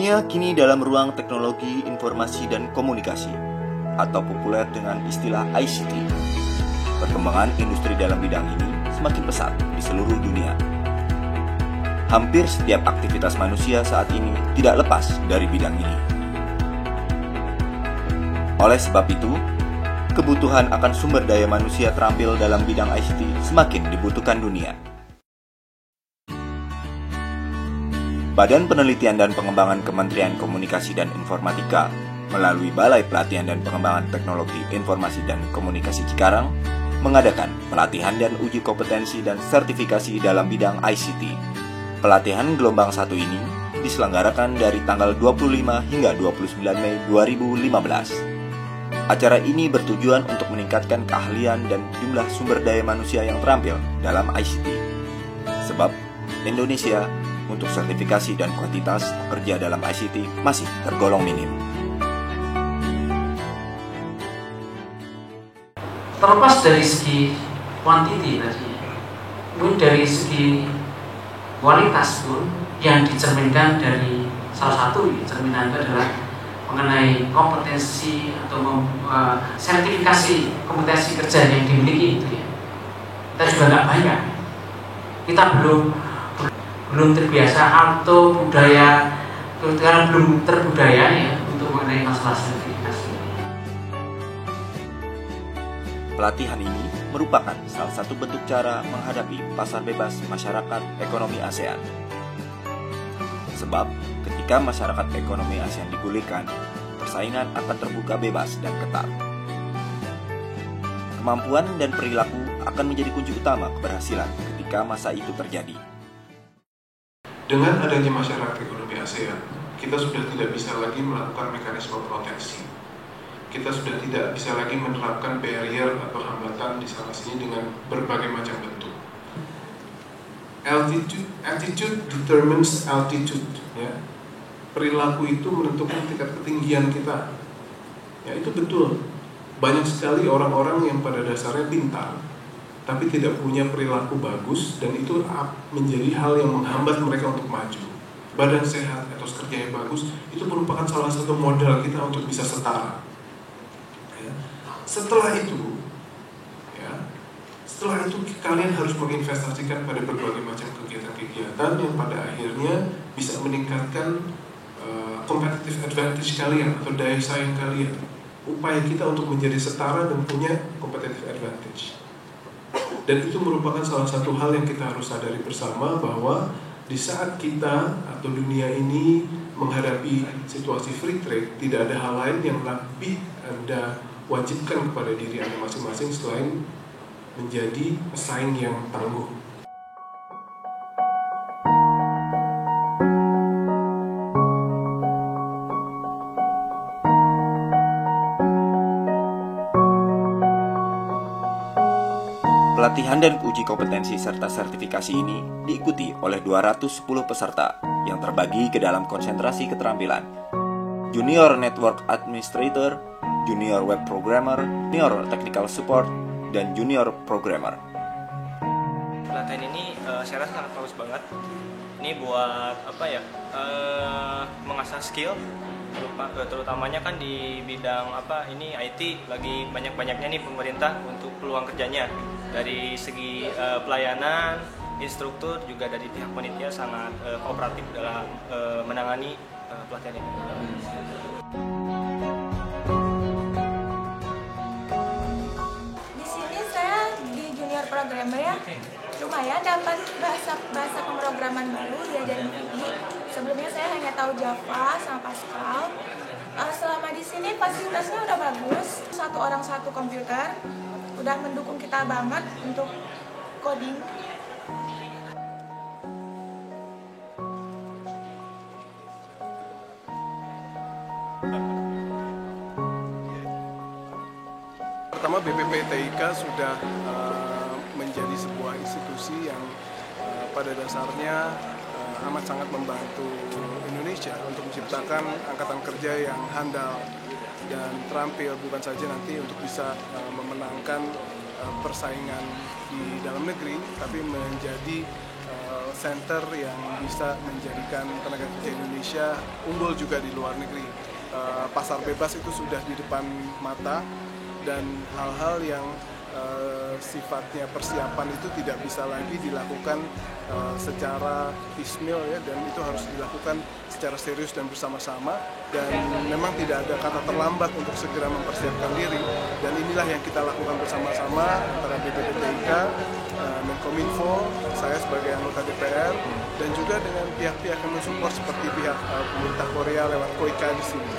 Dunia kini dalam ruang teknologi informasi dan komunikasi, atau populer dengan istilah ICT. Perkembangan industri dalam bidang ini semakin pesat di seluruh dunia. Hampir setiap aktivitas manusia saat ini tidak lepas dari bidang ini. Oleh sebab itu, kebutuhan akan sumber daya manusia terampil dalam bidang ICT semakin dibutuhkan dunia. Badan Penelitian dan Pengembangan Kementerian Komunikasi dan Informatika melalui Balai Pelatihan dan Pengembangan Teknologi Informasi dan Komunikasi Cikarang mengadakan pelatihan dan uji kompetensi dan sertifikasi dalam bidang ICT. Pelatihan gelombang 1 ini diselenggarakan dari tanggal 25 hingga 29 Mei 2015. Acara ini bertujuan untuk meningkatkan keahlian dan jumlah sumber daya manusia yang terampil dalam ICT. Sebab Indonesia untuk sertifikasi dan kuantitas pekerja dalam ICT masih tergolong minim. Terlepas dari segi kuantiti tadi, pun dari segi kualitas pun yang dicerminkan dari salah satu cerminan itu adalah mengenai kompetensi atau sertifikasi kompetensi kerja yang dimiliki itu ya. Kita juga nggak banyak. Kita belum terbiasa atau budaya karena belum terbudaya ya untuk mengenai masalah sertifikasi. Pelatihan ini merupakan salah satu bentuk cara menghadapi pasar bebas masyarakat ekonomi ASEAN. Sebab ketika masyarakat ekonomi ASEAN digulirkan, persaingan akan terbuka bebas dan ketat. Kemampuan dan perilaku akan menjadi kunci utama keberhasilan ketika masa itu terjadi. Dengan adanya masyarakat ekonomi ASEAN, kita sudah tidak bisa lagi melakukan mekanisme proteksi. Kita sudah tidak bisa lagi menerapkan barrier atau hambatan di sana sini dengan berbagai macam bentuk. Attitude determines altitude. Ya. Perilaku itu menentukan tingkat ketinggian kita. Ya, itu betul. Banyak sekali orang-orang yang pada dasarnya pintar, tapi tidak punya perilaku bagus, dan itu menjadi hal yang menghambat mereka untuk maju. Badan sehat, etos kerja yang bagus, itu merupakan salah satu modal kita untuk bisa setara. Ya. Setelah itu kalian harus menginvestasikan pada berbagai macam kegiatan-kegiatan yang pada akhirnya bisa meningkatkan competitive advantage kalian atau daya saing kalian. Upaya kita untuk menjadi setara dan punya competitive advantage. Dan itu merupakan salah satu hal yang kita harus sadari bersama, bahwa di saat kita atau dunia ini menghadapi situasi free trade, tidak ada hal lain yang lebih Anda wajibkan kepada diri Anda masing-masing selain menjadi pesaing yang tangguh. Pelatihan dan uji kompetensi serta sertifikasi ini diikuti oleh 210 peserta yang terbagi ke dalam konsentrasi keterampilan: Junior Network Administrator, Junior Web Programmer, Junior Technical Support, dan Junior Programmer. Pelatihan ini saya rasa sangat bagus banget. Ini buat mengasah skill, terutamanya kan di bidang ini IT lagi banyak-banyaknya nih pemerintah untuk peluang kerjanya. Dari segi pelayanan, instruktur juga dari pihak panitia sangat kooperatif dalam menangani pelatihan ini. Di sini saya di junior programmer ya, lumayan dapat bahasa pemrograman baru diajarin Vicky. Sebelumnya saya hanya tahu Java sama Pascal. Selama di sini fasilitasnya udah bagus, satu orang satu komputer, udah mendukung kita banget untuk coding. Pertama, BPPTIK sudah menjadi sebuah institusi yang pada dasarnya amat sangat membantu Indonesia untuk menciptakan angkatan kerja yang handal dan terampil, bukan saja nanti untuk bisa memenangkan persaingan di dalam negeri, tapi menjadi center yang bisa menjadikan tenaga kerja Indonesia unggul juga di luar negeri. Pasar bebas itu sudah di depan mata, dan hal-hal yang sifatnya persiapan itu tidak bisa lagi dilakukan secara piecemeal ya, dan itu harus dilakukan secara serius dan bersama-sama, dan memang tidak ada kata terlambat untuk segera mempersiapkan diri, dan inilah yang kita lakukan bersama-sama antara BPPT TIK, Menkominfo, saya sebagai anggota DPR, dan juga dengan pihak-pihak yang mensupport seperti pihak pemerintah Korea lewat KOICA di sini.